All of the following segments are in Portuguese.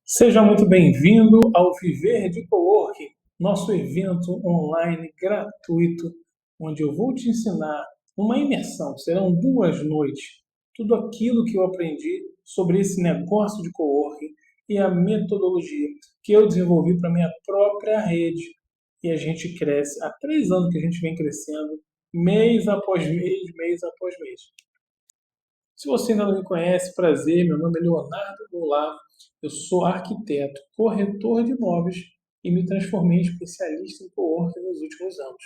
Seja muito bem-vindo ao Viver de Coworking, nosso evento online gratuito, onde eu vou te ensinar uma imersão. Serão 2 noites, tudo aquilo que eu aprendi sobre esse negócio de coworking e a metodologia que eu desenvolvi para minha própria rede. E a gente cresce, há 3 anos que a gente vem crescendo, mês após mês, mês após mês. Se você ainda não me conhece, prazer, meu nome é Leonardo Goulart, eu sou arquiteto, corretor de imóveis e me transformei em especialista em coworking nos últimos anos.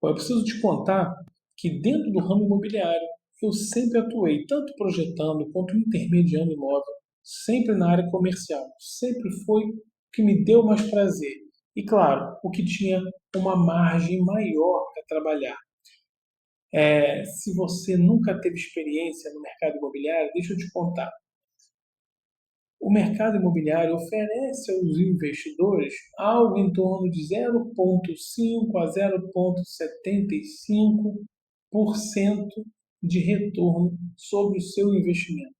Bom, eu preciso te contar que dentro do ramo imobiliário eu sempre atuei, tanto projetando quanto intermediando imóvel, sempre na área comercial. Sempre foi o que me deu mais prazer. E claro, o que tinha uma margem maior para trabalhar. Se você nunca teve experiência no mercado imobiliário, deixa eu te contar. O mercado imobiliário oferece aos investidores algo em torno de 0,5 a 0,75% de retorno sobre o seu investimento.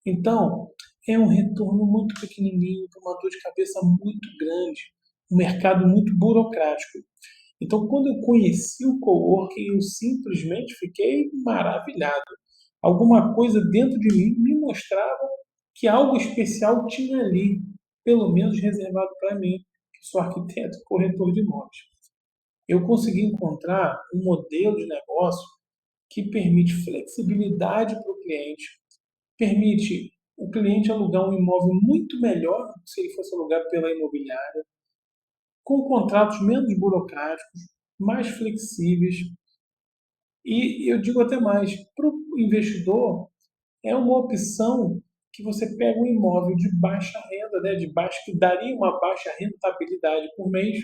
Então, é um retorno muito pequenininho, uma dor de cabeça muito grande, um mercado muito burocrático. Então, quando eu conheci o coworking, eu simplesmente fiquei maravilhado. Alguma coisa dentro de mim me mostrava que algo especial tinha ali, pelo menos reservado para mim, que sou arquiteto e corretor de imóveis. Eu consegui encontrar um modelo de negócio que permite flexibilidade para o cliente, permite o cliente alugar um imóvel muito melhor do que se ele fosse alugado pela imobiliária, com contratos menos burocráticos, mais flexíveis. E eu digo até mais, para o investidor, é uma opção que você pega um imóvel de baixa renda, né, que daria uma baixa rentabilidade por mês,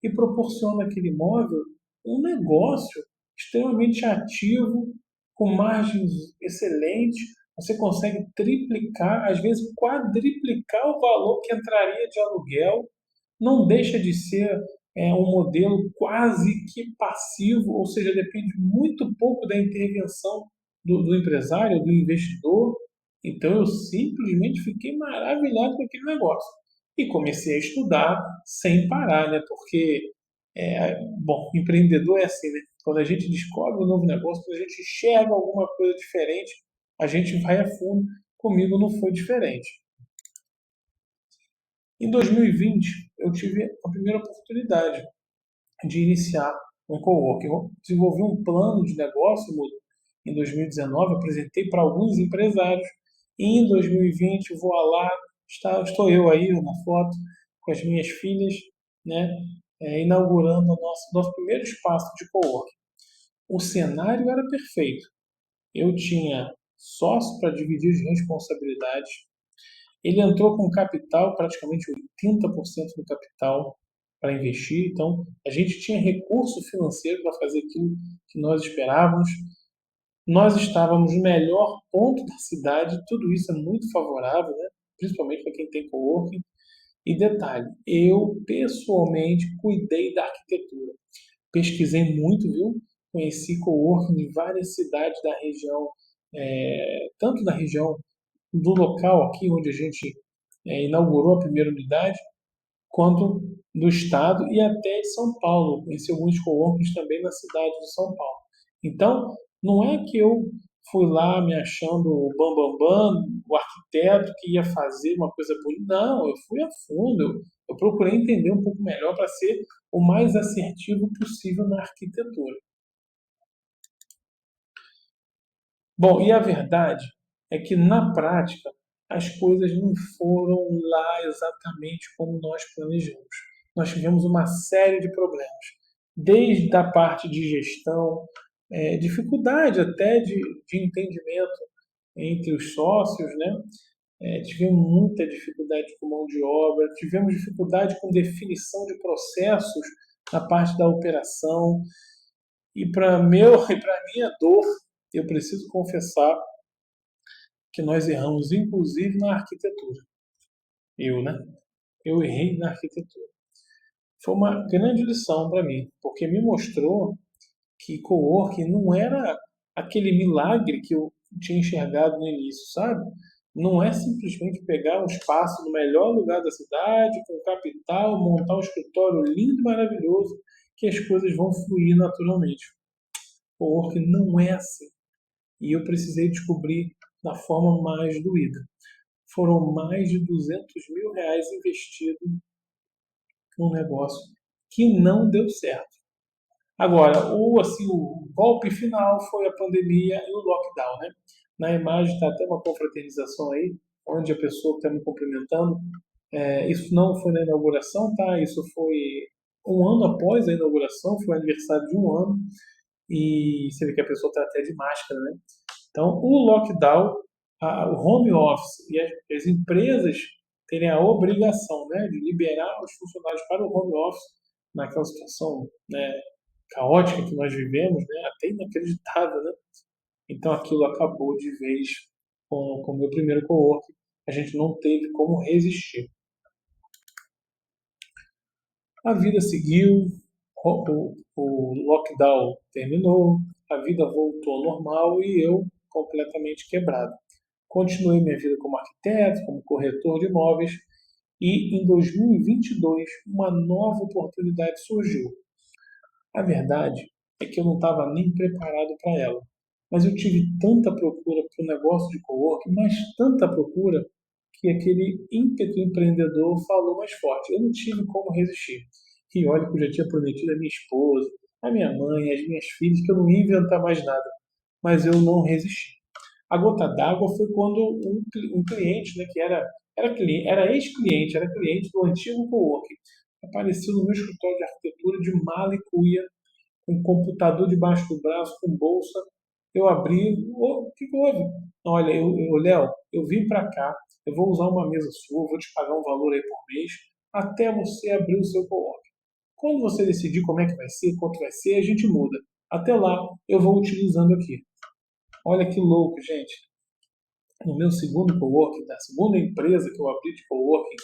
e proporciona àquele imóvel um negócio extremamente ativo, com margens excelentes. Você consegue triplicar, às vezes quadriplicar o valor que entraria de aluguel. Não deixa de ser um modelo quase que passivo, ou seja, depende muito pouco da intervenção do empresário, do investidor. Então eu simplesmente fiquei maravilhado com aquele negócio e comecei a estudar sem parar, né? Porque, bom, empreendedor é assim, né? Quando a gente descobre um novo negócio, quando a gente enxerga alguma coisa diferente, a gente vai a fundo. Comigo não foi diferente. Em 2020, eu tive a primeira oportunidade de iniciar um coworking. Eu desenvolvi um plano de negócio em 2019, apresentei para alguns empresários. E em 2020, vou lá, estou eu aí na foto com as minhas filhas, né, inaugurando o nosso primeiro espaço de coworking. O cenário era perfeito. Eu tinha sócio para dividir as responsabilidades. Ele entrou com capital, praticamente 80% do capital para investir. Então, a gente tinha recurso financeiro para fazer aquilo que nós esperávamos. Nós estávamos no melhor ponto da cidade, tudo isso é muito favorável, né? Principalmente para quem tem coworking. E detalhe, eu pessoalmente cuidei da arquitetura. Pesquisei muito, viu? Conheci coworking em várias cidades da região, tanto da região do local aqui onde a gente inaugurou a primeira unidade, quanto do estado e até de São Paulo. Conheci alguns coworkings também na cidade de São Paulo. Então, não é que eu fui lá me achando o bambambam, bam, bam, o arquiteto que ia fazer uma coisa bonita. Não, eu fui a fundo. Eu procurei entender um pouco melhor para ser o mais assertivo possível na arquitetura. Bom, e a verdade é que na prática as coisas não foram lá exatamente como nós planejamos. Nós tivemos uma série de problemas, desde a parte de gestão, dificuldade até de entendimento entre os sócios, né? Tivemos muita dificuldade com mão de obra, tivemos dificuldade com definição de processos na parte da operação. E para meu e para minha dor, eu preciso confessar que nós erramos, inclusive na arquitetura. Eu, né? Eu errei na arquitetura. Foi uma grande lição para mim, porque me mostrou que coworking não era aquele milagre que eu tinha enxergado no início, sabe? Não é simplesmente pegar um espaço no melhor lugar da cidade, com capital, montar um escritório lindo e maravilhoso, que as coisas vão fluir naturalmente. O work não é assim. E eu precisei descobrir da forma mais doída. Foram mais de R$ 200 mil investidos num negócio que não deu certo. Agora, o golpe final foi a pandemia e o lockdown, né? Na imagem está até uma confraternização aí, onde a pessoa está me cumprimentando. Isso não foi na inauguração, tá? Isso foi um ano após a inauguração, foi o aniversário de um ano, e você vê que a pessoa está até de máscara, né? Então, o lockdown, o home office e as empresas terem a obrigação, né, de liberar os funcionários para o home office naquela situação, né, caótica que nós vivemos, né, até inacreditável, né? Então aquilo acabou de vez com o meu primeiro co-work. A gente não teve como resistir. A vida seguiu, o lockdown terminou, a vida voltou ao normal e eu completamente quebrado. Continuei minha vida como arquiteto, como corretor de imóveis e em 2022 uma nova oportunidade surgiu. A verdade é que eu não estava nem preparado para ela. Mas eu tive tanta procura para o negócio de coworking, mas tanta procura, que aquele ímpeto empreendedor falou mais forte. Eu não tive como resistir. E olha que eu já tinha prometido a minha esposa, a minha mãe, as minhas filhas, que eu não ia inventar mais nada. Mas eu não resisti. A gota d'água foi quando um cliente, né, que era ex-cliente, era cliente do antigo coworking, apareceu no meu escritório de arquitetura de mala e cuia, com computador debaixo do braço, com bolsa. Eu abri, o que houve? Olha, Léo, eu vim para cá, eu vou usar uma mesa sua, vou te pagar um valor aí por mês, até você abrir o seu co-op. Quando você decidir como é que vai ser, quanto vai ser, a gente muda. Até lá, eu vou utilizando aqui. Olha que louco, gente. No meu segundo coworking, na segunda empresa que eu abri de coworking,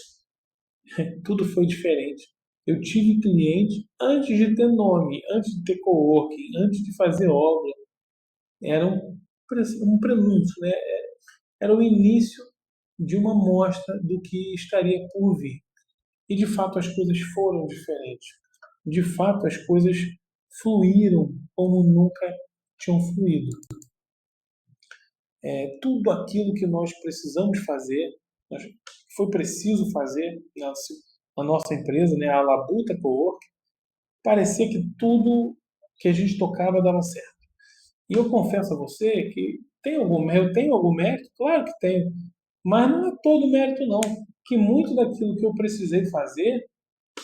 tudo foi diferente. Eu tive cliente antes de ter nome, antes de ter coworking, antes de fazer obra. Era um prenúncio, né? Era o início de uma mostra do que estaria por vir. E de fato as coisas foram diferentes. De fato as coisas fluíram como nunca tinham fluído. Tudo aquilo que nós precisamos fazer, foi preciso fazer na nossa empresa, né, a Labuta Cowork, parecia que tudo que a gente tocava dava certo. E eu confesso a você que eu tenho algum mérito, claro que tenho, mas não é todo mérito não. Que muito daquilo que eu precisei fazer,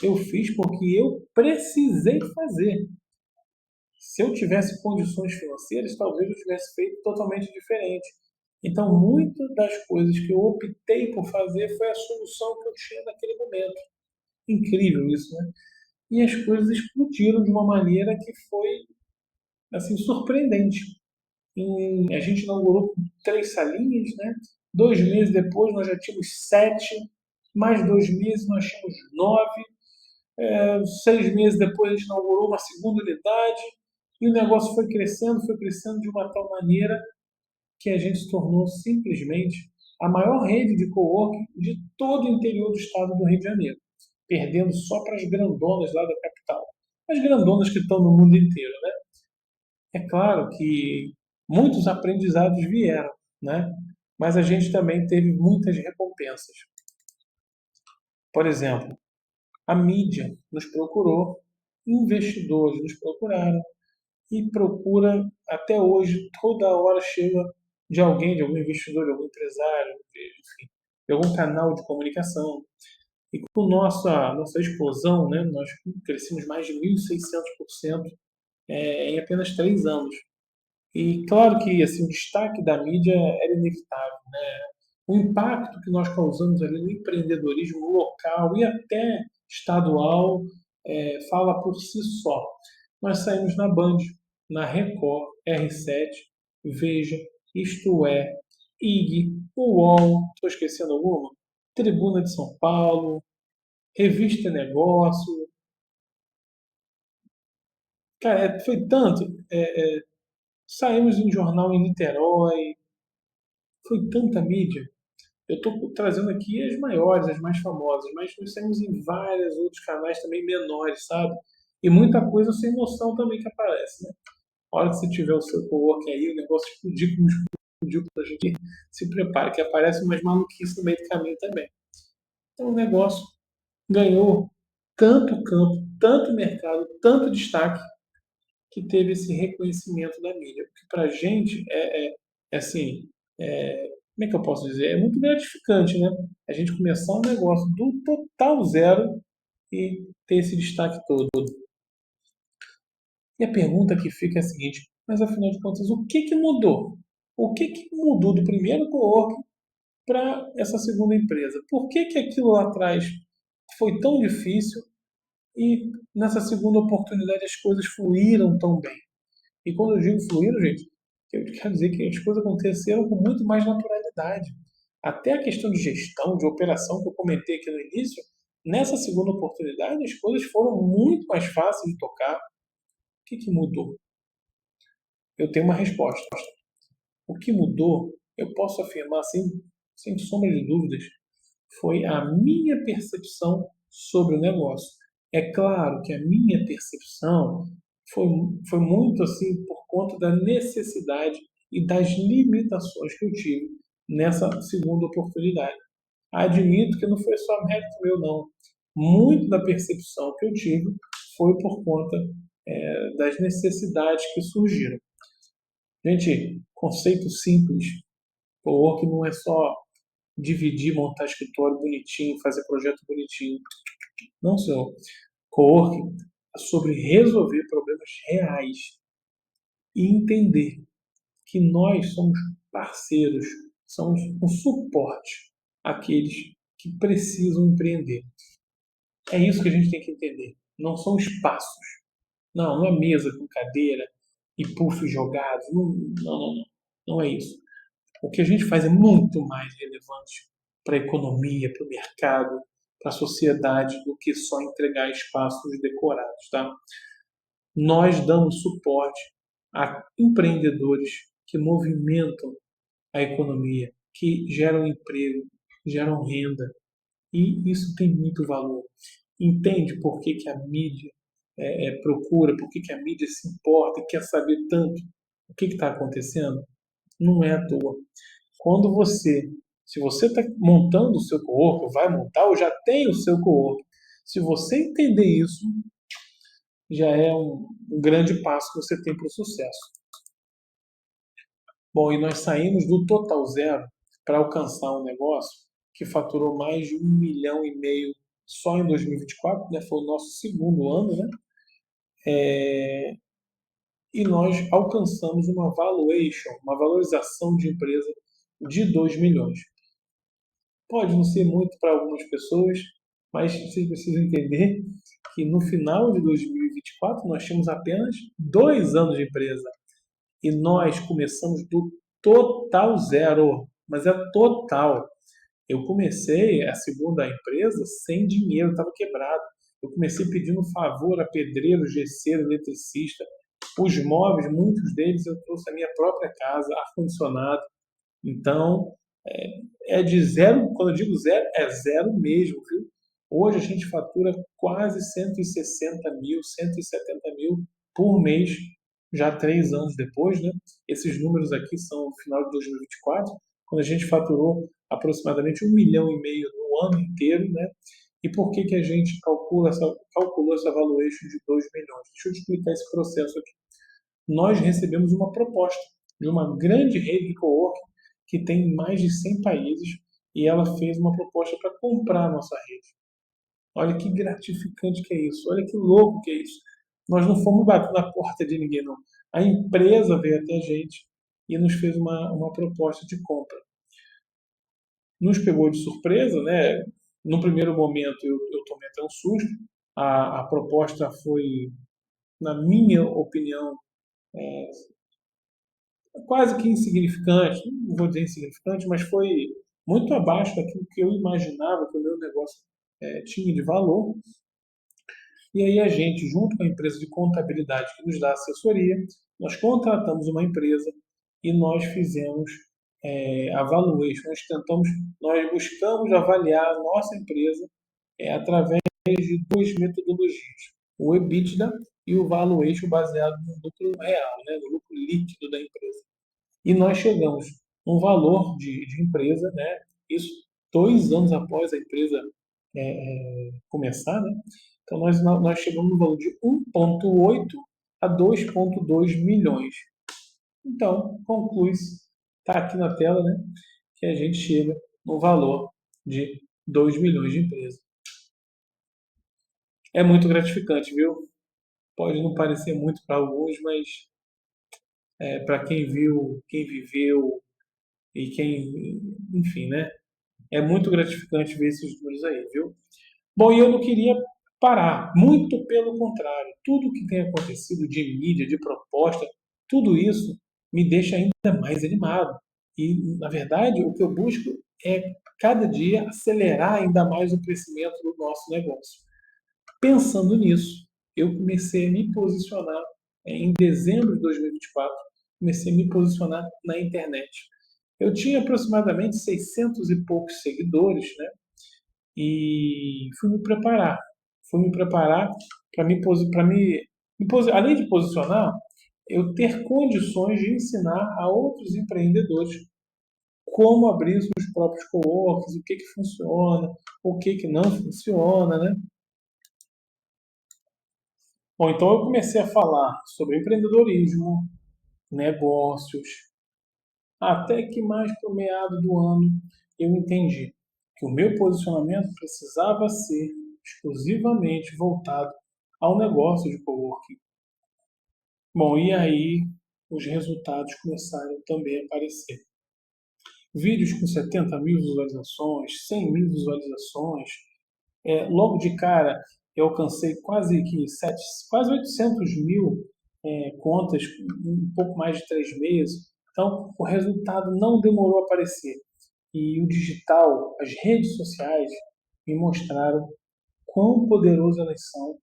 eu fiz porque eu precisei fazer. Se eu tivesse condições financeiras, talvez eu tivesse feito totalmente diferente. Então, muitas das coisas que eu optei por fazer foi a solução que eu tinha naquele momento. Incrível isso, né? E as coisas explodiram de uma maneira que foi assim surpreendente. A gente inaugurou com 3 salinhas, né? 2 meses depois nós já tínhamos 7, mais 2 meses nós tínhamos 9, 6 meses depois a gente inaugurou uma segunda unidade e o negócio foi crescendo de uma tal maneira que a gente se tornou simplesmente a maior rede de coworking de todo o interior do estado do Rio de Janeiro, perdendo só para as grandonas lá da capital. As grandonas que estão no mundo inteiro, né? É claro que muitos aprendizados vieram, né? Mas a gente também teve muitas recompensas. Por exemplo, a mídia nos procurou, investidores nos procuraram e procura até hoje, toda hora chega de alguém, de algum investidor, de algum empresário, enfim, de algum canal de comunicação. E com nossa explosão, né, nós crescemos mais de 1.600% em apenas 3 anos. E claro que assim, o destaque da mídia era inevitável, né? O impacto que nós causamos ali no empreendedorismo local e até estadual fala por si só. Nós saímos na Band, na Record, R7, Veja, Isto É, IG, UOL, estou esquecendo alguma? Tribuna de São Paulo, Revista Negócio. Cara, foi tanto. Saímos em jornal em Niterói, foi tanta mídia. Eu estou trazendo aqui as maiores, as mais famosas, mas nós temos em vários outros canais também menores, sabe? E muita coisa sem noção também que aparece, né? A hora que você tiver o seu coworking aí, o negócio explodir como explodiu pra gente, se prepare, que aparece umas maluquices no meio do caminho também. Então o negócio ganhou tanto campo, tanto mercado, tanto destaque, que teve esse reconhecimento da mídia. Porque para a gente é assim, como é que eu posso dizer? É muito gratificante, né? A gente começar um negócio do total zero e ter esse destaque todo. E a pergunta que fica é a seguinte: mas afinal de contas, o que que mudou? O que que mudou do primeiro coworking para essa segunda empresa? Por que que aquilo lá atrás foi tão difícil e nessa segunda oportunidade as coisas fluíram tão bem? E quando eu digo fluíram, gente, eu quero dizer que as coisas aconteceram com muito mais naturalidade. Até a questão de gestão, de operação que eu comentei aqui no início, nessa segunda oportunidade as coisas foram muito mais fáceis de tocar. O que que mudou? Eu tenho uma resposta. O que mudou, eu posso afirmar sem sombra de dúvidas, foi a minha percepção sobre o negócio. É claro que a minha percepção foi, foi muito assim por conta da necessidade e das limitações que eu tive nessa segunda oportunidade. Admito que não foi só mérito meu, não. Muito da percepção que eu tive foi por conta das necessidades que surgiram. Gente, conceito simples. O work não é só dividir, montar escritório bonitinho, fazer projeto bonitinho. Não, senhor. Coworking é sobre resolver problemas reais e entender que nós somos parceiros, somos um suporte àqueles que precisam empreender. É isso que a gente tem que entender. Não são espaços. Não, não é mesa com cadeira e puff jogados. Não, não, não, não. Não é isso. O que a gente faz é muito mais relevante para a economia, para o mercado, para a sociedade, do que só entregar espaços decorados. Tá? Nós damos suporte a empreendedores que movimentam a economia, que geram emprego, geram renda, e isso tem muito valor. Entende por que, que a mídia procura, por que, que a mídia se importa e quer saber tanto o que está acontecendo? Não é à toa. Quando você, se você está montando o seu co-work, vai montar ou já tem o seu co-work, se você entender isso, já é um grande passo que você tem para o sucesso. Bom, e nós saímos do total zero para alcançar um negócio que faturou mais de 1,5 milhão só em 2024, né? Foi o nosso segundo ano, né? E nós alcançamos uma valuation, uma valorização de empresa de 2 milhões. Pode não ser muito para algumas pessoas, mas vocês precisam entender que no final de 2024 nós tínhamos apenas 2 anos de empresa e nós começamos do total zero, mas é total. Eu comecei a segunda empresa sem dinheiro, estava quebrado. Eu comecei pedindo favor a pedreiro, gesseiro, eletricista. Os móveis, muitos deles eu trouxe a minha própria casa, ar-condicionado. Então, é de zero, quando eu digo zero, é zero mesmo, viu? Hoje a gente fatura quase 160 mil, 170 mil por mês, já 3 anos depois, né? Esses números aqui são no final de 2024, quando a gente faturou aproximadamente 1,5 milhão no ano inteiro, né? E por que que a gente calculou essa valuation de 2 milhões? Deixa eu te explicar esse processo aqui. Nós recebemos uma proposta de uma grande rede de coworking que tem em mais de 100 países e ela fez uma proposta para comprar a nossa rede. Olha que gratificante que é isso, olha que louco que é isso. Nós não fomos bater na porta de ninguém, não. A empresa veio até a gente e nos fez uma proposta de compra. Nos pegou de surpresa, né? No primeiro momento eu tomei até um susto. A proposta foi, na minha opinião, quase que insignificante, não vou dizer insignificante, mas foi muito abaixo daquilo que eu imaginava que o meu negócio tinha de valor. E aí a gente, junto com a empresa de contabilidade que nos dá assessoria, nós contratamos uma empresa e nós fizemos a valuation, nós buscamos avaliar a nossa empresa através de duas metodologias, o EBITDA e o valuation baseado no lucro real, né, no lucro líquido da empresa. E nós chegamos um valor de empresa, né, isso 2 anos após a empresa começar, né, então nós chegamos no valor de 1,8 a 2,2 milhões. Então, conclui-se, está aqui na tela, né, que a gente chega no valor de 2 milhões de empresa. É muito gratificante, viu? Pode não parecer muito para alguns, mas para quem viu, quem viveu e quem, enfim, né? É muito gratificante ver esses números aí, viu? Bom, e eu não queria parar, muito pelo contrário. Tudo que tem acontecido de mídia, de proposta, tudo isso me deixa ainda mais animado. E, na verdade, o que eu busco é cada dia acelerar ainda mais o crescimento do nosso negócio. Pensando nisso, eu comecei a me posicionar em dezembro de 2024, comecei a me posicionar na internet. Eu tinha aproximadamente 600 e poucos seguidores, né? E fui me preparar para além de posicionar, eu ter condições de ensinar a outros empreendedores como abrir seus próprios coworks, o que que funciona, o que que não funciona, né? Bom, então eu comecei a falar sobre empreendedorismo, negócios, até que mais para o meado do ano eu entendi que o meu posicionamento precisava ser exclusivamente voltado ao negócio de coworking. Bom, e aí os resultados começaram também a aparecer. Vídeos com 70 mil visualizações, 100 mil visualizações. Logo de cara, eu alcancei quase 800 mil contas em um pouco mais de 3 meses. Então, o resultado não demorou a aparecer. E o digital, as redes sociais, me mostraram quão poderoso elas são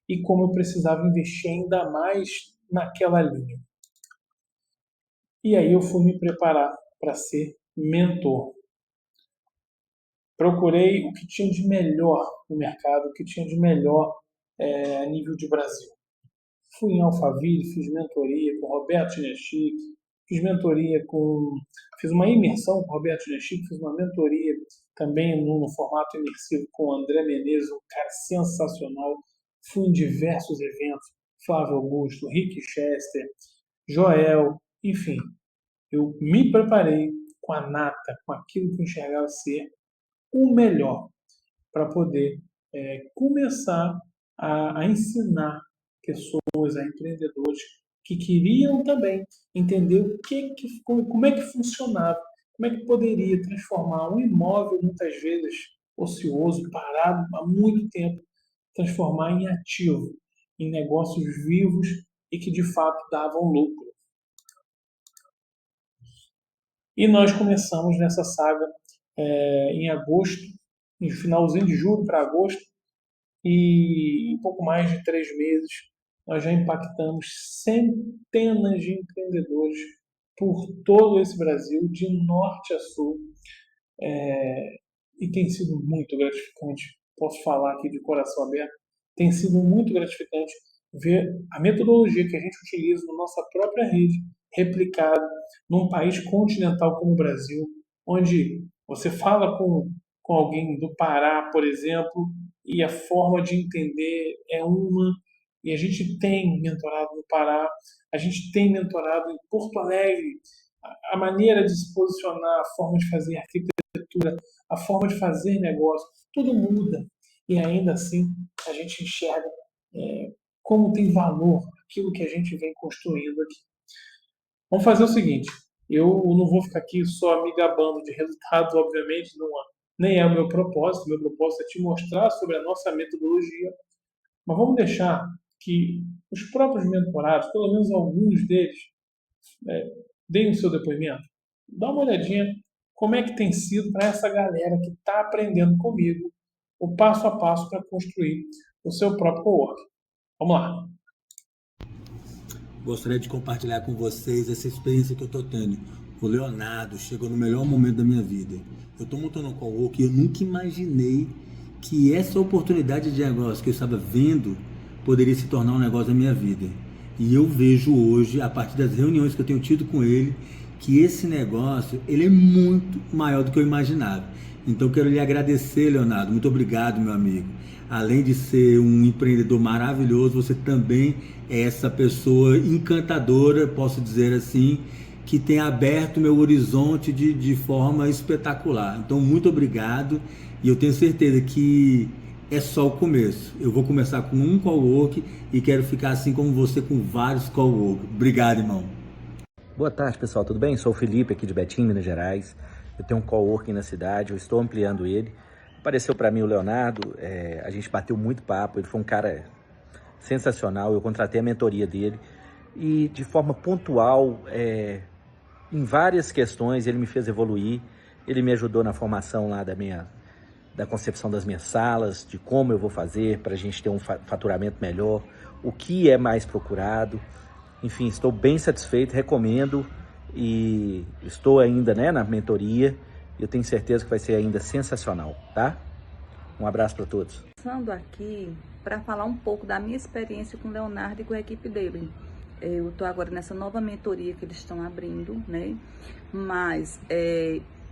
e como eu precisava investir ainda mais naquela linha. E aí eu fui me preparar para ser mentor. Procurei o que tinha de melhor no mercado, o que tinha de melhor a nível de Brasil. Fui em Alphaville, fiz mentoria com Roberto Chinachic, fiz uma imersão com Roberto Chinachic, fiz uma mentoria também no formato imersivo com André Menezes, um cara sensacional. Fui em diversos eventos, Flávio Augusto, Rick Chester, Joel, enfim, eu me preparei com a nata, com aquilo que eu enxergava ser o melhor para poder começar a ensinar pessoas, a empreendedores que queriam também entender como é que funcionava, como é que poderia transformar um imóvel, muitas vezes ocioso, parado há muito tempo, transformar em ativo, em negócios vivos e que de fato davam lucro. E nós começamos nessa saga em agosto, no finalzinho de julho para agosto, e em pouco mais de 3 meses nós já impactamos centenas de empreendedores por todo esse Brasil, de norte a sul, e tem sido muito gratificante. Posso falar aqui de coração aberto, tem sido muito gratificante ver a metodologia que a gente utiliza na nossa própria rede replicada num país continental como o Brasil, onde você fala com alguém do Pará, por exemplo, e a forma de entender é uma, e a gente tem mentorado no Pará, a gente tem mentorado em Porto Alegre, a maneira de se posicionar, a forma de fazer arquitetura, a forma de fazer negócio, tudo muda. E ainda assim a gente enxerga como tem valor aquilo que a gente vem construindo aqui. Vamos fazer o seguinte, eu não vou ficar aqui só me gabando de resultados, obviamente, nem é o meu propósito é te mostrar sobre a nossa metodologia, mas vamos deixar que os próprios mentorados, pelo menos alguns deles, deem o seu depoimento. Dá uma olhadinha como é que tem sido para essa galera que está aprendendo comigo o passo a passo para construir o seu próprio cowork. Vamos lá. Gostaria de compartilhar com vocês essa experiência que eu estou tendo Pô, Leonardo, chegou no melhor momento da minha vida. Eu tô montando um coworking e eu nunca imaginei que essa oportunidade de negócio que eu estava vendo poderia se tornar um negócio da minha vida. E eu vejo hoje, a partir das reuniões que eu tenho tido com ele, que esse negócio ele é muito maior do que eu imaginava. Então quero lhe agradecer, Leonardo. Muito obrigado, meu amigo. Além de ser um empreendedor maravilhoso, você também é essa pessoa encantadora, posso dizer assim, que tem aberto meu horizonte de forma espetacular. Então, muito obrigado e eu tenho certeza que é só o começo. Eu vou começar com um cowork e quero ficar assim como você com vários cowork. Obrigado, irmão. Boa tarde, pessoal, tudo bem? Sou o Felipe, aqui de Betim, Minas Gerais. Eu tenho um coworking na cidade, eu estou ampliando ele. Apareceu para mim o Leonardo, a gente bateu muito papo, ele foi um cara sensacional, eu contratei a mentoria dele e de forma pontual, em várias questões, ele me fez evoluir, ele me ajudou na formação lá da concepção das minhas salas, de como eu vou fazer para a gente ter um faturamento melhor, o que é mais procurado. Enfim, estou bem satisfeito, recomendo e estou ainda, né, na mentoria. Eu tenho certeza que vai ser ainda sensacional, tá? Um abraço para todos. Passando aqui para falar um pouco da minha experiência com o Leonardo e com a equipe dele. Eu estou agora nessa nova mentoria que eles estão abrindo, né? Mas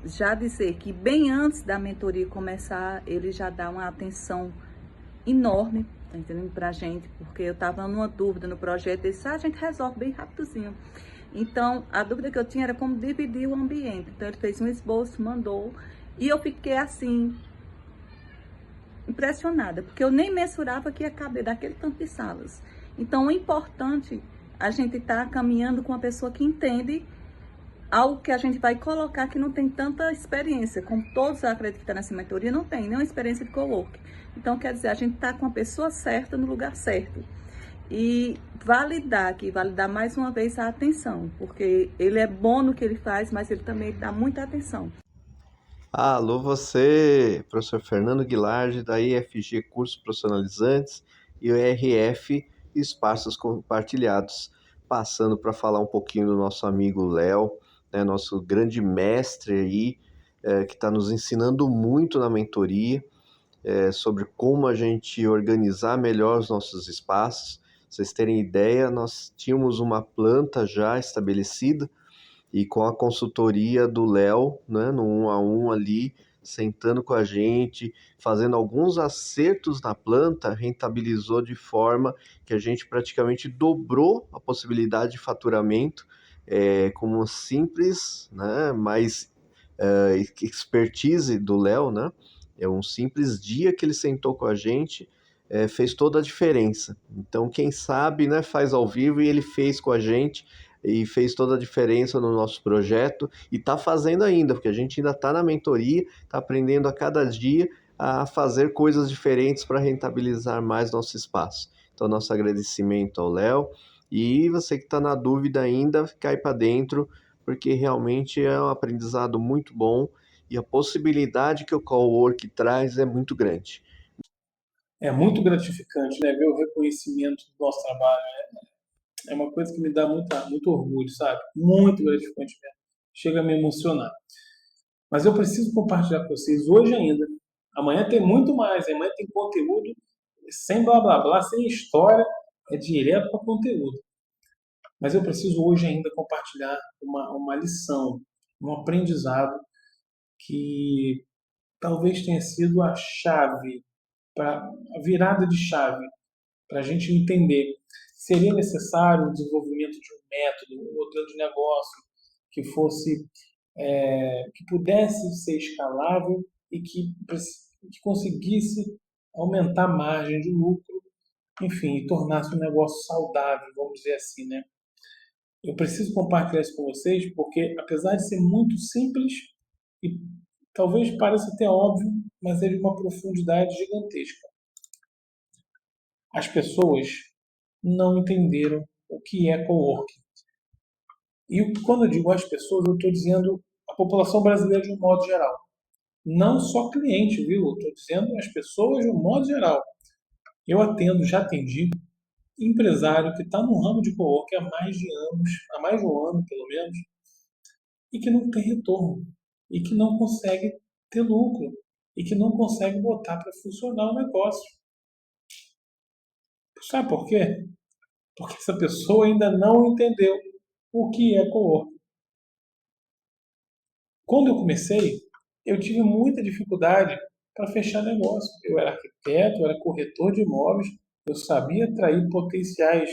já dizer que bem antes da mentoria começar, ele já dá uma atenção enorme, tá entendendo? Pra gente, porque eu tava numa dúvida no projeto, ele disse, a gente resolve bem rapidozinho. Então, a dúvida que eu tinha era como dividir o ambiente. Então, ele fez um esboço, mandou, e eu fiquei assim, impressionada, porque eu nem mensurava que ia caber daquele tanto de salas. Então, o importante, a gente tá caminhando com uma pessoa que entende algo que a gente vai colocar que não tem tanta experiência, como todos acreditam que está nessa mentoria, não tem nenhuma experiência de coworking. Então, quer dizer, a gente está com a pessoa certa no lugar certo. E validar mais uma vez a atenção, porque ele é bom no que ele faz, mas ele também dá muita atenção. Alô, você, professor Fernando Guilardi, da IFG Cursos Profissionalizantes e o RF Espaços Compartilhados, passando para falar um pouquinho do nosso amigo Léo, né, nosso grande mestre aí, que está nos ensinando muito na mentoria, sobre como a gente organizar melhor os nossos espaços. Pra vocês terem ideia, nós tínhamos uma planta já estabelecida, e com a consultoria do Léo, né, no 1 a 1 ali, sentando com a gente, fazendo alguns acertos na planta, rentabilizou de forma que a gente praticamente dobrou a possibilidade de faturamento, com uma simples, né, mais expertise do Léo, né? É um simples dia que ele sentou com a gente, fez toda a diferença. Então, quem sabe, né, faz ao vivo e ele fez com a gente e fez toda a diferença no nosso projeto e está fazendo ainda, porque a gente ainda está na mentoria, está aprendendo a cada dia a fazer coisas diferentes para rentabilizar mais nosso espaço. Então, nosso agradecimento ao Léo e você que está na dúvida ainda, cai para dentro, porque realmente é um aprendizado muito bom e a possibilidade que o cowork traz é muito grande. É muito gratificante, né, ver o reconhecimento do nosso trabalho. É uma coisa que me dá muito orgulho, sabe? Muito gratificante mesmo. Chega a me emocionar. Mas eu preciso compartilhar com vocês hoje ainda. Amanhã tem muito mais. Amanhã tem conteúdo sem blá blá blá, sem história. É direto para conteúdo. Mas eu preciso hoje ainda compartilhar uma lição, um aprendizado que talvez tenha sido a chave, a virada de chave para a gente entender. Seria necessário o desenvolvimento de um método, um modelo de negócio que fosse, que pudesse ser escalável e que conseguisse aumentar a margem de lucro, enfim, e tornasse um negócio saudável, vamos dizer assim, né? Eu preciso compartilhar isso com vocês porque, apesar de ser muito simples e talvez pareça até óbvio, mas é de uma profundidade gigantesca. As pessoas não entenderam o que é coworking. E quando eu digo as pessoas, eu estou dizendo a população brasileira de um modo geral. Não só cliente, viu? Eu estou dizendo as pessoas de um modo geral. Eu já atendi empresário que está no ramo de coworking há mais de anos, há mais de um ano pelo menos, e que não tem retorno, e que não consegue ter lucro, e que não consegue botar para funcionar o negócio. Sabe por quê? Porque essa pessoa ainda não entendeu o que é coworking. Quando eu comecei, eu tive muita dificuldade para fechar negócio. Eu era arquiteto, eu era corretor de imóveis, eu sabia atrair potenciais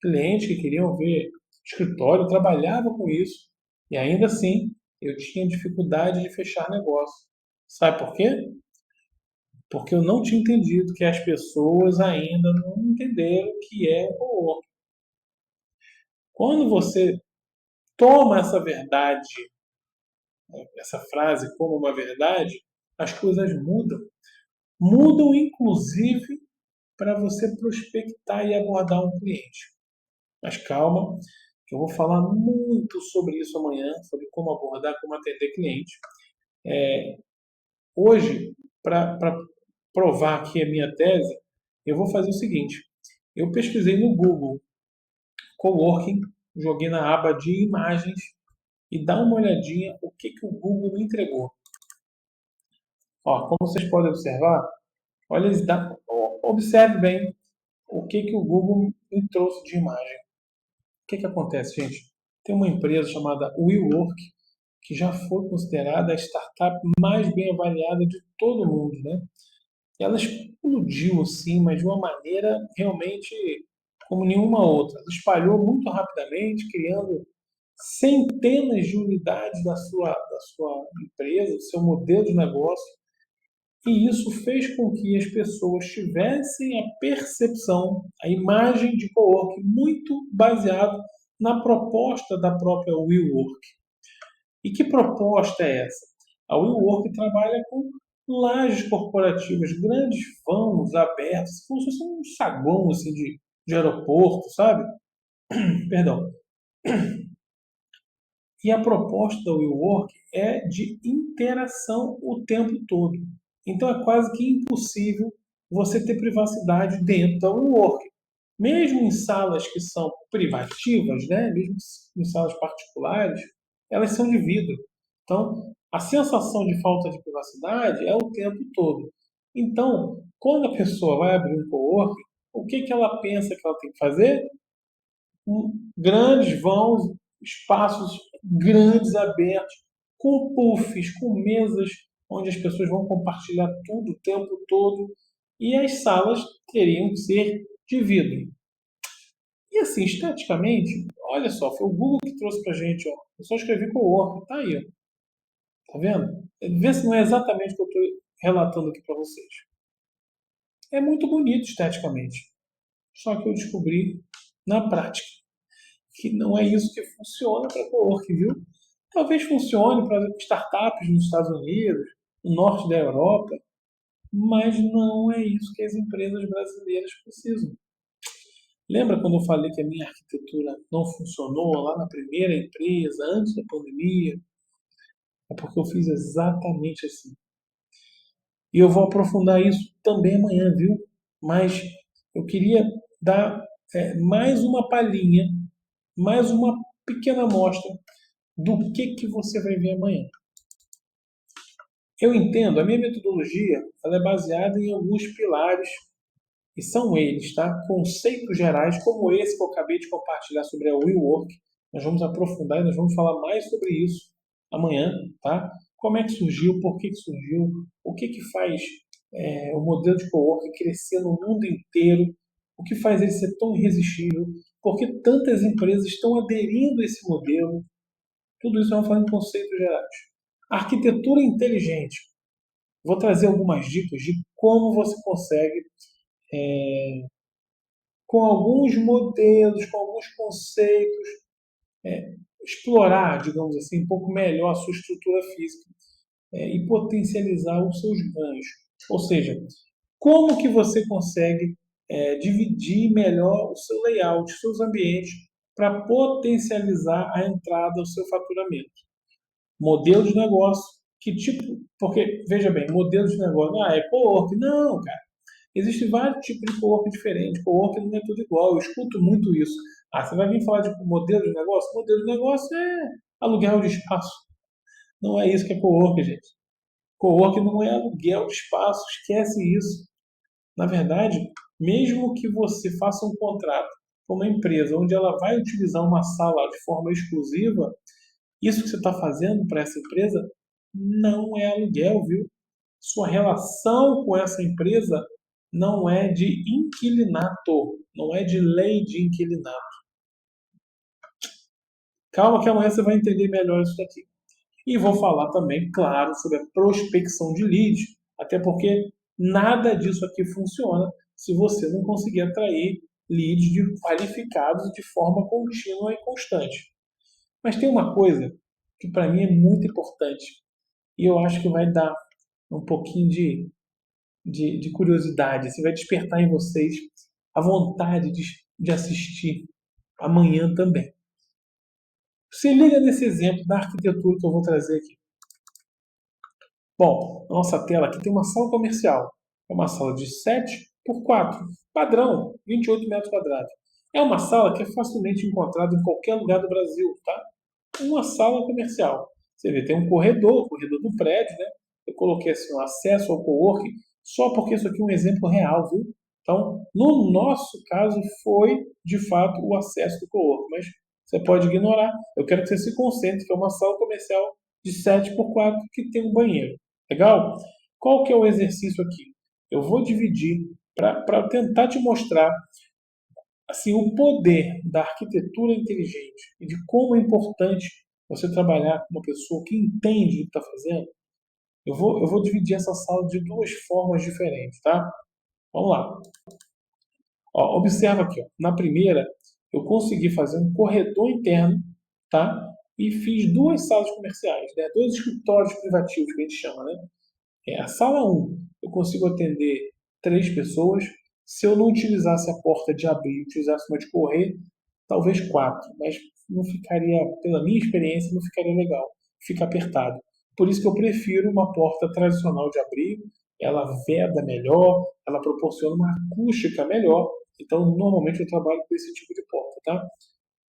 clientes que queriam ver escritório, eu trabalhava com isso. E ainda assim, eu tinha dificuldade de fechar negócio. Sabe por quê? Porque eu não tinha entendido que as pessoas ainda não entenderam o que é o coworking. Quando você toma essa verdade, essa frase como uma verdade, as coisas mudam. Mudam, inclusive, para você prospectar e abordar um cliente. Mas calma, que eu vou falar muito sobre isso amanhã, sobre como abordar, como atender cliente. Hoje, para provar aqui a minha tese, eu vou fazer o seguinte. Eu pesquisei no Google Coworking, joguei na aba de imagens e dá uma olhadinha o que o Google me entregou. Ó, como vocês podem observar, olha, observe bem o que o Google me trouxe de imagem. O que acontece, gente? Tem uma empresa chamada WeWork, que já foi considerada a startup mais bem avaliada de todo mundo, né? Ela explodiu, assim, mas de uma maneira realmente como nenhuma outra. Ela espalhou muito rapidamente, criando centenas de unidades da sua empresa, do seu modelo de negócio, e isso fez com que as pessoas tivessem a percepção, a imagem de coworking muito baseado na proposta da própria WeWork. E que proposta é essa? A WeWork trabalha com lajes corporativas, grandes vãos abertos, como se fosse um saguão assim, de aeroporto, sabe? Perdão. E a proposta da WeWork é de interação o tempo todo. Então é quase que impossível você ter privacidade dentro da WeWork. Mesmo em salas que são privativas, né? Mesmo em salas particulares, elas são de vidro. Então, a sensação de falta de privacidade é o tempo todo. Então, quando a pessoa vai abrir um coworking, o que ela pensa que ela tem que fazer? Grandes vãos, espaços grandes abertos, com puffs, com mesas, onde as pessoas vão compartilhar tudo o tempo todo, e as salas teriam que ser de vidro. E assim, esteticamente, olha só, foi o Google que trouxe pra gente, ó. Eu só escrevi coworking, tá aí, ó. Tá vendo? Vê se não é exatamente o que eu estou relatando aqui para vocês. É muito bonito esteticamente. Só que eu descobri na prática que não é isso que funciona para coworking, viu? Talvez funcione para startups nos Estados Unidos, no norte da Europa, mas não é isso que as empresas brasileiras precisam. Lembra quando eu falei que a minha arquitetura não funcionou lá na primeira empresa, antes da pandemia? É porque eu fiz exatamente assim. E eu vou aprofundar isso também amanhã, viu? Mas eu queria dar mais uma palhinha, mais uma pequena amostra do que você vai ver amanhã. Eu entendo, a minha metodologia ela é baseada em alguns pilares, e são eles, tá? Conceitos gerais, como esse que eu acabei de compartilhar sobre a WeWork. Nós vamos aprofundar e nós vamos falar mais sobre isso amanhã, tá? Como é que surgiu, por que surgiu, o que faz o modelo de coworking crescer no mundo inteiro, o que faz ele ser tão irresistível, por que tantas empresas estão aderindo a esse modelo. Tudo isso vamos falar em conceitos gerais. Arquitetura inteligente. Vou trazer algumas dicas de como você consegue, com alguns modelos, com alguns conceitos, explorar, digamos assim, um pouco melhor a sua estrutura física e potencializar os seus ganhos. Ou seja, como que você consegue dividir melhor o seu layout, os seus ambientes, para potencializar a entrada do seu faturamento. Modelo de negócio, que tipo... Porque, veja bem, modelo de negócio, é coworking. Não, cara. Existem vários tipos de coworking diferentes. Coworking não é tudo igual. Eu escuto muito isso. Você vai vir falar de modelo de negócio? Modelo de negócio é Aluguel de espaço. Não é isso que é coworking, gente. Coworking não é aluguel de espaço, esquece isso. Na verdade, mesmo que você faça um contrato com uma empresa onde ela vai utilizar uma sala de forma exclusiva, isso que você está fazendo para essa empresa não é aluguel, viu? Sua relação com essa empresa não é de inquilinato, não é de lei de inquilinato. Calma que amanhã você vai entender melhor isso daqui. E vou falar também, claro, sobre a prospecção de leads, até porque nada disso aqui funciona se você não conseguir atrair leads qualificados de forma contínua e constante. Mas tem uma coisa que para mim é muito importante e eu acho que vai dar um pouquinho de curiosidade, assim, vai despertar em vocês a vontade de assistir amanhã também. Se liga nesse exemplo da arquitetura que eu vou trazer aqui. Bom, a nossa tela aqui tem uma sala comercial. É uma sala de 7 por 4, padrão, 28 metros quadrados. É uma sala que é facilmente encontrada em qualquer lugar do Brasil, tá? Uma sala comercial. Você vê, tem um corredor, o corredor do prédio, né? Eu coloquei assim, um acesso ao coworking, só porque isso aqui é um exemplo real, viu? Então, no nosso caso, foi, de fato, o acesso do coworking, mas você pode ignorar. Eu quero que você se concentre, que é uma sala comercial de 7 por 4 que tem um banheiro. Legal? Qual que é o exercício aqui? Eu vou dividir para tentar te mostrar assim, o poder da arquitetura inteligente e de como é importante você trabalhar com uma pessoa que entende o que está fazendo. Eu vou dividir essa sala de duas formas diferentes, tá? Vamos lá. Ó, observa aqui, ó. Na primeira, eu consegui fazer um corredor interno, tá? E fiz duas salas comerciais, né? Dois escritórios privativos que a gente chama, né? A sala um eu consigo atender 3 pessoas. Se eu não utilizasse a porta de abrir, utilizasse uma de correr, talvez 4, mas não ficaria, pela minha experiência, não ficaria legal, fica apertado. Por isso que eu prefiro uma porta tradicional de abrir, ela veda melhor, ela proporciona uma acústica melhor. Então, normalmente eu trabalho com esse tipo de porta, tá?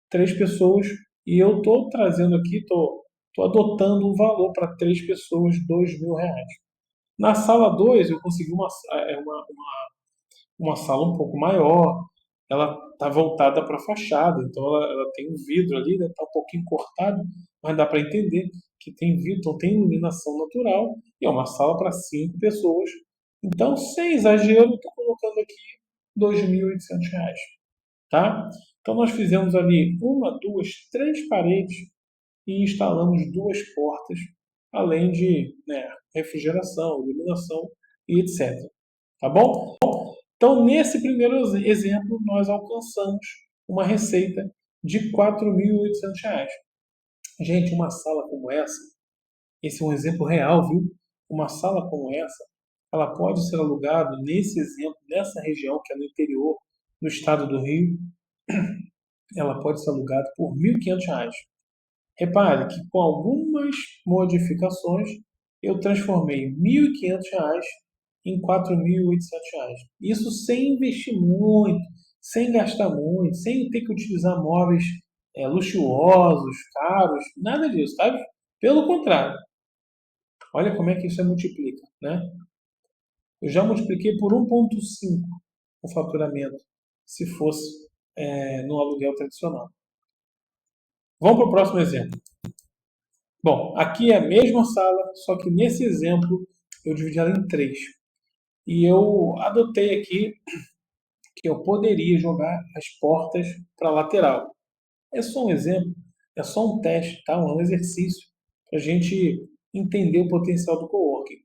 3 pessoas e eu estou trazendo aqui, estou adotando um valor para 3 pessoas, R$ 2.000. Na sala 2 eu consegui uma sala um pouco maior, ela está voltada para a fachada, então ela tem um vidro ali, está um pouquinho cortado, mas dá para entender que tem vidro, então tem iluminação natural, e é uma sala para 5 pessoas. Então, sem exagero, estou colocando aqui R$ 2.800, tá? Então, nós fizemos ali uma, duas, 3 paredes e instalamos 2 portas, além de, né, refrigeração, iluminação e etc. Tá bom? Então, nesse primeiro exemplo, nós alcançamos uma receita de R$ 4.800. Gente, uma sala como essa, esse é um exemplo real, viu? Uma sala como essa, ela pode ser alugada nesse exemplo, nessa região que é no interior, no estado do Rio, ela pode ser alugada por R$ 1.500. Repare que com algumas modificações eu transformei R$ 1.500 em R$ 4.800. Isso sem investir muito, sem gastar muito, sem ter que utilizar móveis luxuosos, caros, nada disso, sabe? Pelo contrário, olha como é que isso multiplica, né? Eu já multipliquei por 1,5 o faturamento, se fosse no aluguel tradicional. Vamos para o próximo exemplo. Bom, aqui é a mesma sala, só que nesse exemplo eu dividi ela em 3. E eu adotei aqui que eu poderia jogar as portas para a lateral. É só um exemplo, é só um teste, tá? Um exercício para a gente entender o potencial do coworking.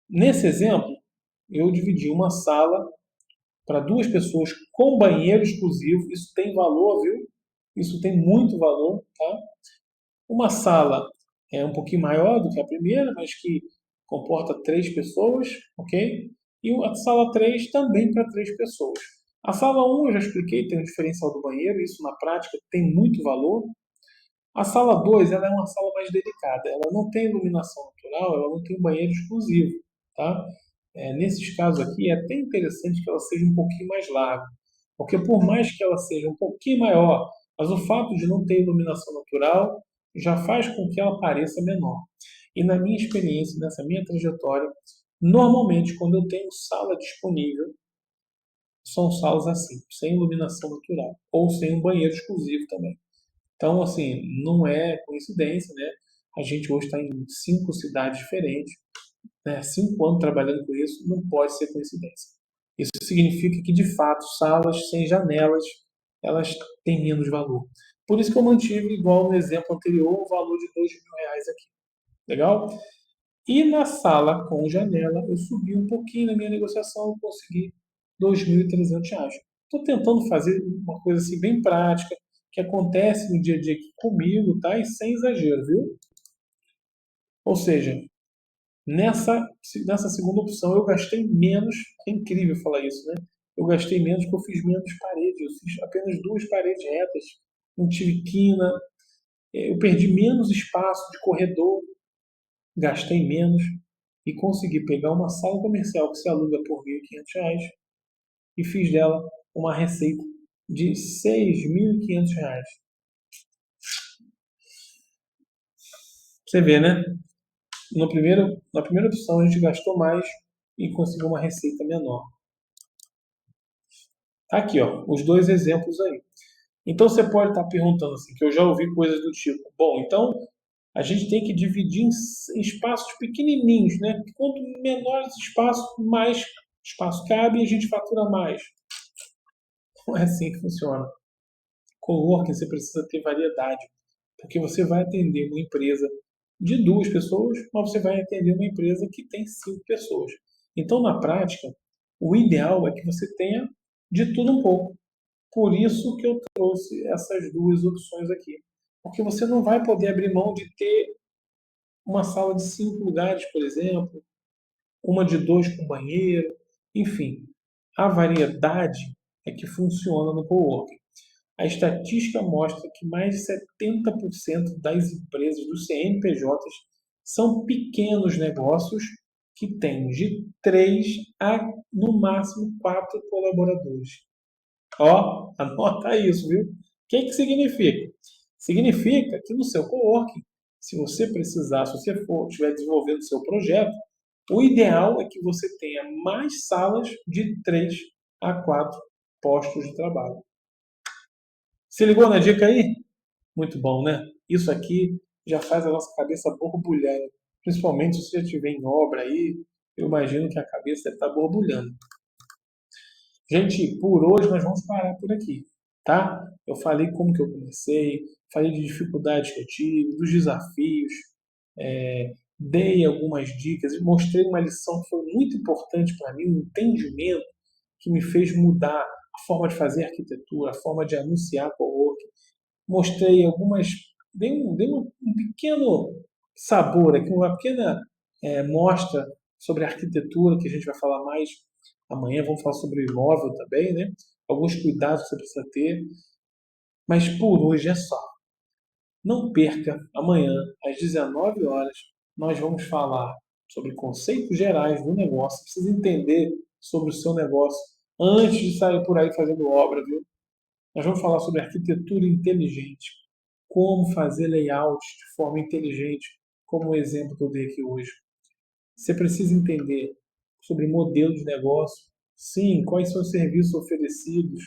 Nesse exemplo, eu dividi uma sala para 2 pessoas com banheiro exclusivo. Isso tem valor, viu? Isso tem muito valor, tá? Uma sala é um pouquinho maior do que a primeira, mas que comporta 3 pessoas, ok? E a sala 3 também para 3 pessoas. A sala 1 eu já expliquei, tem o diferencial do banheiro, isso na prática tem muito valor. A sala 2 ela é uma sala mais delicada, ela não tem iluminação natural, ela não tem um banheiro exclusivo, tá? Nesses casos aqui é até interessante que ela seja um pouquinho mais larga, porque por mais que ela seja um pouquinho maior Mas o fato de não ter iluminação natural já faz com que ela pareça menor. E na minha experiência, nessa minha trajetória, normalmente quando eu tenho sala disponível, são salas assim, sem iluminação natural, ou sem um banheiro exclusivo também. Então, assim, não é coincidência, né? A gente hoje está em 5 cidades diferentes, né? 5 anos trabalhando com isso, não pode ser coincidência. Isso significa que, de fato, salas sem janelas, elas têm menos valor. Por isso que eu mantive, igual no exemplo anterior, o valor de R$ 2.000 aqui. Legal? E na sala com janela, eu subi um pouquinho na minha negociação e consegui R$ 2.300. Estou tentando fazer uma coisa assim bem prática, que acontece no dia a dia aqui comigo, tá? E sem exagero, viu? Ou seja, nessa segunda opção eu gastei menos, é incrível falar isso, né? Eu gastei menos porque eu fiz menos paredes, eu fiz apenas 2 paredes retas, não tive quina, eu perdi menos espaço de corredor, gastei menos e consegui pegar uma sala comercial que se aluga por R$ 1.500 e fiz dela uma receita de R$ 6.500. Você vê, né? Na primeira opção a gente gastou mais e conseguiu uma receita menor. Tá aqui, ó, os 2 exemplos aí. Então você pode estar perguntando assim, que eu já ouvi coisas do tipo, bom, então a gente tem que dividir em espaços pequenininhos, né? Quanto menor esse espaço, mais espaço cabe e a gente fatura mais. Não é assim que funciona. Coworking você precisa ter variedade, porque você vai atender uma empresa de 2 pessoas, mas você vai atender uma empresa que tem 5 pessoas. Então, na prática, o ideal é que você tenha de tudo um pouco. Por isso que eu trouxe essas 2 opções aqui. Porque você não vai poder abrir mão de ter uma sala de 5 lugares, por exemplo, uma de 2 com banheiro, enfim. A variedade é que funciona no coworking. A estatística mostra que mais de 70% das empresas dos CNPJs são pequenos negócios que têm de 3 a, no máximo, 4 colaboradores. Ó, anota isso, viu? O que significa? Significa que no seu coworking, se você precisar, se você estiver desenvolvendo o seu projeto, o ideal é que você tenha mais salas de 3 a 4 postos de trabalho. Se ligou na dica aí? Muito bom, né? Isso aqui já faz a nossa cabeça borbulhar. Principalmente se você já estiver em obra aí, eu imagino que a cabeça deve estar borbulhando. Gente, por hoje nós vamos parar por aqui, tá? Eu falei como que eu comecei, falei de dificuldades que eu tive, dos desafios, dei algumas dicas, mostrei uma lição que foi muito importante para mim, um entendimento que me fez mudar a forma de fazer arquitetura, a forma de anunciar coworking. Mostrei algumas, dei um pequeno sabor aqui, uma pequena mostra sobre arquitetura, que a gente vai falar mais amanhã, vamos falar sobre imóvel também, né? Alguns cuidados que você precisa ter, mas por hoje é só. Não perca, amanhã, às 19 horas, nós vamos falar sobre conceitos gerais do negócio. Você precisa entender sobre o seu negócio antes de sair por aí fazendo obra, viu? Nós vamos falar sobre arquitetura inteligente, como fazer layout de forma inteligente, como o exemplo que eu dei aqui hoje. Você precisa entender sobre modelo de negócio, sim, quais são os serviços oferecidos.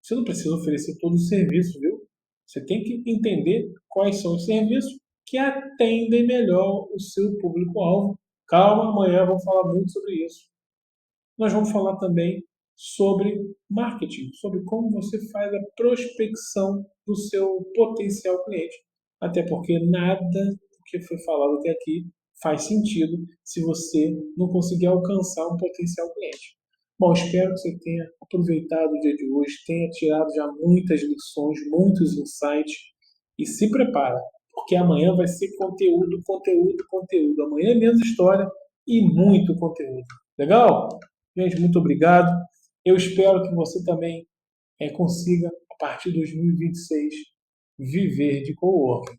Você não precisa oferecer todos os serviços, viu? Você tem que entender quais são os serviços que atendem melhor o seu público-alvo. Calma, amanhã vamos falar muito sobre isso. Nós vamos falar também sobre marketing, sobre como você faz a prospecção do seu potencial cliente. Até porque nada do que foi falado até aqui faz sentido se você não conseguir alcançar um potencial cliente. Bom, espero que você tenha aproveitado o dia de hoje, tenha tirado já muitas lições, muitos insights e se prepara, porque amanhã vai ser conteúdo, conteúdo, conteúdo. Amanhã é menos história e muito conteúdo. Legal? Gente, muito obrigado. Eu espero que você também consiga, a partir de 2026, viver de coworking.